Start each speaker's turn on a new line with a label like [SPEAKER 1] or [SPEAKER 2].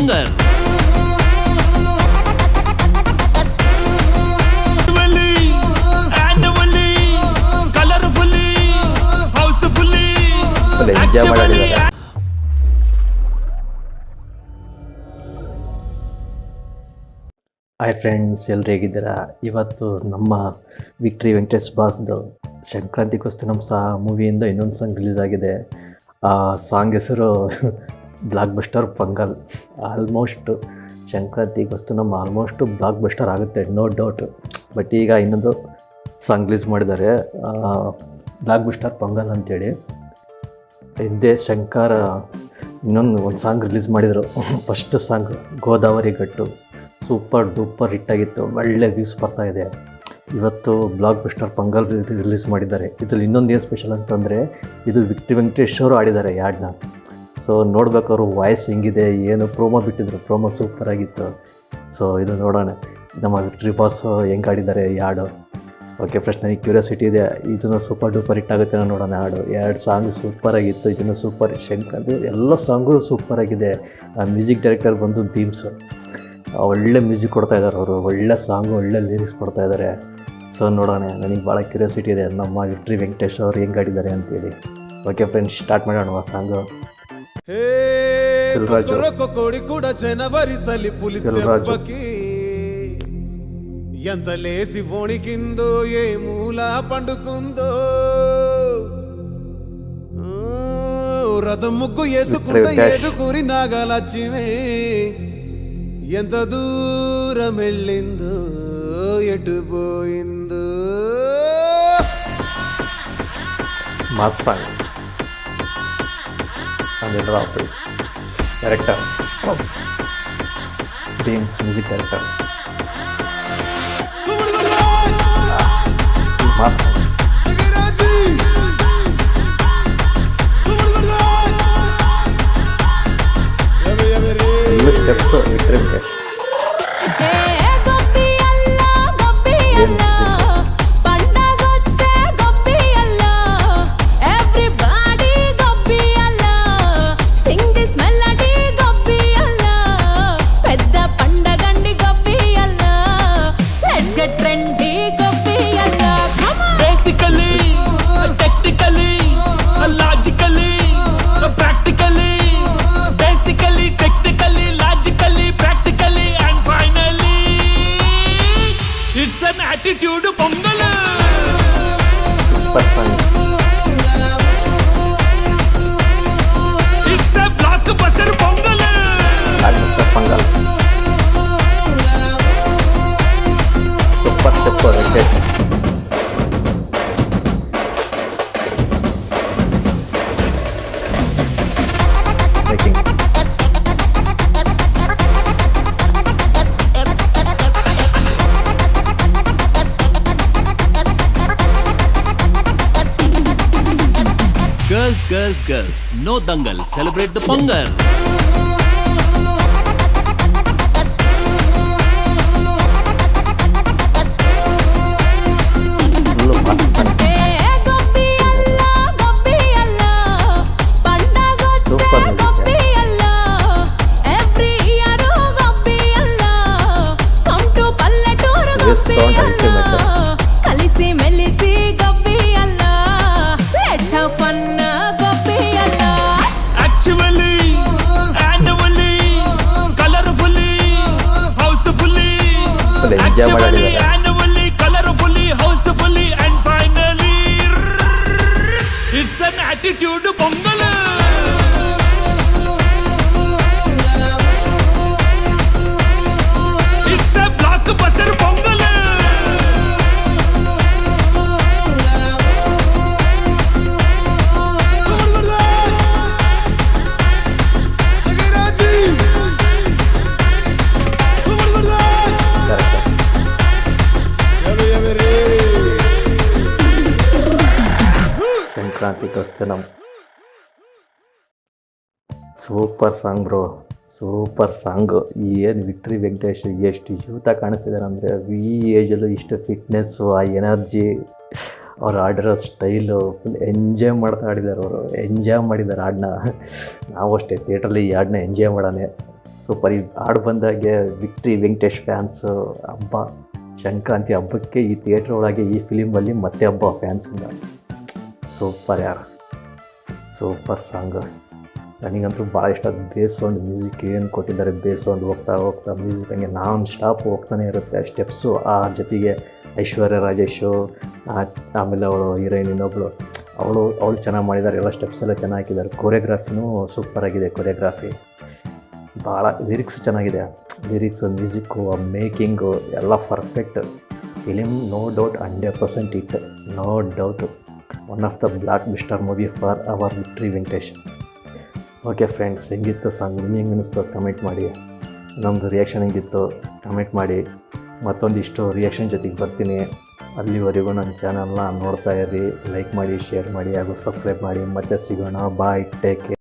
[SPEAKER 1] Pongal. ಕಲರ್ಫುಲ್ಲಿ ಹೌಸ್ಫುಲ್ಲಿ
[SPEAKER 2] enjoy ಮಾಡಿದ್ದಾರೆ. Hi friends, ಎಲ್ಲರೂ ಹೇಗಿದ್ದೀರಾ? ಇವತ್ತು ನಮ್ಮ ವಿಕ್ಟ್ರಿ ವೆಂಕಟೇಶ್ ಬಾಸ್ದು ಸಂಕ್ರಾಂತಿಗೋಸ್ಕರ ನಮ್ಮ ಮೂವಿಯಿಂದ ಇನ್ನೊಂದು ಸಾಂಗ್ ರಿಲೀಸ್ ಆಗಿದೆ. ಆ ಸಾಂಗ್ ಹೆಸರು ಬ್ಲಾಕ್ ಬಸ್ಟರ್ ಪೊಂಗಲ್. ಆಲ್ಮೋಸ್ಟ್ ಸಂಕ್ರಾಂತಿಗೋಸ್ಕರ ನಮ್ಮ ಆಲ್ಮೋಸ್ಟ್ ಬ್ಲಾಕ್ ಬಸ್ಟರ್ ಆಗುತ್ತೆ, ನೋ ಡೌಟ್. ಬಟ್ ಈಗ ಇನ್ನೊಂದು ಸಾಂಗ್ ರಿಲೀಸ್ ಮಾಡಿದ್ದಾರೆ, ಬ್ಲಾಕ್ ಬಸ್ಟರ್ ಪೊಂಗಲ್ ಅಂತೇಳಿ. ಹಿಂದೆ ಶಂಕರ್ ಒಂದು ಸಾಂಗ್ ರಿಲೀಸ್ ಮಾಡಿದರು, first song Godavari Gattu, super duper ಹಿಟ್ಟಾಗಿತ್ತು, ಒಳ್ಳೆ ವ್ಯೂಸ್ ಬರ್ತಾಯಿದೆ. ಇವತ್ತು ಬ್ಲಾಕ್ ಬಸ್ಟರ್ ಪೊಂಗಲ್ ರಿಲೀಸ್ ಮಾಡಿದ್ದಾರೆ. ಇದ್ರಲ್ಲಿ ಇನ್ನೊಂದು ಏನು ಸ್ಪೆಷಲ್ ಅಂತಂದರೆ, ಇದು ವಿಕ್ಟ್ರಿ ವೆಂಕಟೇಶ್ ಅವರು ಆಡಿದ್ದಾರೆ ಯಾಡ್ನ. ಸೊ ನೋಡ್ಬೇಕು ಅವರು ವಾಯ್ಸ್ ಹೆಂಗಿದೆ, ಏನು ಪ್ರೋಮೋ ಬಿಟ್ಟಿದ್ರು, ಪ್ರೋಮೋ ಸೂಪರಾಗಿತ್ತು. ಸೊ ಇದು ನೋಡೋಣ ನಮ್ಮ ವಿಕ್ಟ್ರಿ ಬಾಸ್ ಹೆಂಗೆ ಆಡಿದ್ದಾರೆ ಯಾಡು. ಓಕೆ ಫ್ರೆಂಡ್ಸ್, ನನಗೆ ಕ್ಯೂರಿಯಾಸಿಟಿ ಇದೆ, ಇದನ್ನು ಸೂಪರ್ ಡೂಪರ್ ಹಿಟ್ಟಾಗುತ್ತೆ ನೋಡೋಣ. ಹಾಡು ಎರಡು ಸಾಂಗ್ ಸೂಪರಾಗಿತ್ತು, ಇದನ್ನು ಸೂಪರ್ ಶಂಕರ್ ಎಲ್ಲ ಸಾಂಗು ಸೂಪರಾಗಿದೆ. ಮ್ಯೂಸಿಕ್ ಡೈರೆಕ್ಟರ್ ಬಂದು ಬೀಮ್ಸ್, ಒಳ್ಳೆ ಮ್ಯೂಸಿಕ್ ಕೊಡ್ತಾಯಿದ್ದಾರೆ ಅವರು, ಒಳ್ಳೆ ಸಾಂಗು, ಒಳ್ಳೆ ಲಿರಿಕ್ಸ್ ಕೊಡ್ತಾಯಿದ್ದಾರೆ. ಸೊ ನೋಡೋಣ, ನನಗೆ ಭಾಳ ಕ್ಯೂರಿಯಾಸಿಟಿ ಇದೆ ನಮ್ಮ ವಿಕ್ಟ್ರಿ ವೆಂಕಟೇಶ್ ಅವರು ಹೆಂಗೆ ಆಡಿದ್ದಾರೆ ಅಂತೇಳಿ. ಓಕೆ ಫ್ರೆಂಡ್ಸ್, ಸ್ಟಾರ್ಟ್ ಮಾಡೋಣ ಆ ಸಾಂಗು.
[SPEAKER 3] ఎంత లేసి వణికిందో ఏ మూల పండుకుందో రథం ముగ్గు వేసుకుంటే ఏడుకూరి నాగలక్ష్మి ఎంత దూరం వెళ్ళిందో ఎటు పోయిందో.
[SPEAKER 2] Mass song and rap director Bheems, music director. Mass full steps victory Venkatesh.
[SPEAKER 1] attitude pongal
[SPEAKER 2] super fun.
[SPEAKER 1] It's a blockbuster pongal.
[SPEAKER 2] Blockbuster pongal. Super super rocket. Making
[SPEAKER 1] girls, no dangal, celebrate the pongal.
[SPEAKER 2] Enjoy ಮಾಡಿದ್ದಾರೆ.
[SPEAKER 1] Colourfully housefully and finally it's an attitude Pongal. It's a blockbuster Pongal.
[SPEAKER 2] ಸಂಕ್ರಾಂತಿಗೋಸ್ಕರ ನಮ್ಮ super song bro, super song. ಏನು victory Venkatesh ಎಷ್ಟು ಯೂತ ಕಾಣಿಸ್ತಿದ್ದಾರೆ ಅಂದರೆ, ಈ ಏಜಲ್ಲೂ ಇಷ್ಟು fitness, ಆ ಎನರ್ಜಿ, ಅವ್ರು ಆಡಿರೋ ಸ್ಟೈಲು ಫುಲ್ ಎಂಜಾಯ್ ಮಾಡ್ತಾ ಆಡಿದ್ದಾರೆ ಅವರು. ಎಂಜಾಯ್ ಮಾಡಿದ್ದಾರೆ ಹಾಡನ್ನ. ನಾವು ಅಷ್ಟೇ ಥಿಯೇಟ್ರಲ್ಲಿ ಈ ಹಾಡನ್ನ ಎಂಜಾಯ್ ಮಾಡೋಣ. ಸೂಪರ್. ಈ ಹಾಡು ಬಂದಾಗೆ ವಿಕ್ಟ್ರಿ ವೆಂಕಟೇಶ್ ಫ್ಯಾನ್ಸು ಹಬ್ಬ, ಸಂಕ್ರಾಂತಿ ಹಬ್ಬಕ್ಕೆ ಈ ಥಿಯೇಟ್ರ್ ಒಳಗೆ ಈ ಫಿಲಿಮಲ್ಲಿ ಮತ್ತೆ ಹಬ್ಬ ಫ್ಯಾನ್ಸಿಂದ. ಸೂಪರ್ ಯಾರು, ಸೂಪರ್ ಸಾಂಗು. ನನಗಂತೂ ಭಾಳ ಇಷ್ಟ. ಬೇಸ್ ಸೌಂಡ್ ಮ್ಯೂಸಿಕ್ ಏನು ಕೊಟ್ಟಿದ್ದಾರೆ, ಬೇಸ್ ಸೌಂಡ್ ಹೋಗ್ತಾ ಹೋಗ್ತಾ ಮ್ಯೂಸಿಕ್ ಹಂಗೆ ನಾನ್ ಸ್ಟಾಪ್ ಹೋಗ್ತಾನೆ ಇರುತ್ತೆ. ಸ್ಟೆಪ್ಸು, ಆ ಜೊತೆಗೆ ಐಶ್ವರ್ಯ ರಾಜೇಶು, ಆಮೇಲೆ ಅವಳು ಹೀರೋಯಿನ್ ಇನ್ನೊಬ್ಳು, ಅವಳು ಚೆನ್ನಾಗಿ ಮಾಡಿದ್ದಾರೆ. ಎಲ್ಲ ಸ್ಟೆಪ್ಸ್ ಎಲ್ಲ ಚೆನ್ನಾಗಿ ಹಾಕಿದ್ದಾರೆ. ಕೊರಿಯೋಗ್ರಾಫಿನೂ ಸೂಪರಾಗಿದೆ. ಕೊರಿಯೋಗ್ರಾಫಿ ಭಾಳ, ಲಿರಿಕ್ಸ್ ಚೆನ್ನಾಗಿದೆ. ಲಿರಿಕ್ಸು, ಮ್ಯೂಸಿಕ್ಕು, ಮೇಕಿಂಗು ಎಲ್ಲ perfect. Film no doubt 100% hit, no doubt. One of the blockbuster movie for our Victory Venkatesh. Okay friends, ಹೆಂಗಿತ್ತು ಸಾಂಗ್, ನಿಮ್ಗೆ ಹೆಂಗೆ ಅನ್ನಿಸ್ತು ಕಮೆಂಟ್ ಮಾಡಿ. ನಮ್ಮದು ರಿಯಾಕ್ಷನ್ ಹೆಂಗಿತ್ತು ಕಮೆಂಟ್ ಮಾಡಿ. ಮತ್ತೊಂದಿಷ್ಟು ರಿಯಾಕ್ಷನ್ ಜೊತೆಗೆ ಬರ್ತೀನಿ. ಅಲ್ಲಿವರೆಗೂ ನನ್ನ ಚಾನಲ್ನ ನೋಡ್ತಾ ಇರಿ. ಲೈಕ್ ಮಾಡಿ, ಶೇರ್ ಮಾಡಿ ಹಾಗೂ ಸಬ್ಸ್ಕ್ರೈಬ್ ಮಾಡಿ. ಮತ್ತೆ ಸಿಗೋಣ. ಬಾಯ್, ಟೇಕ್ ಕೇರ್.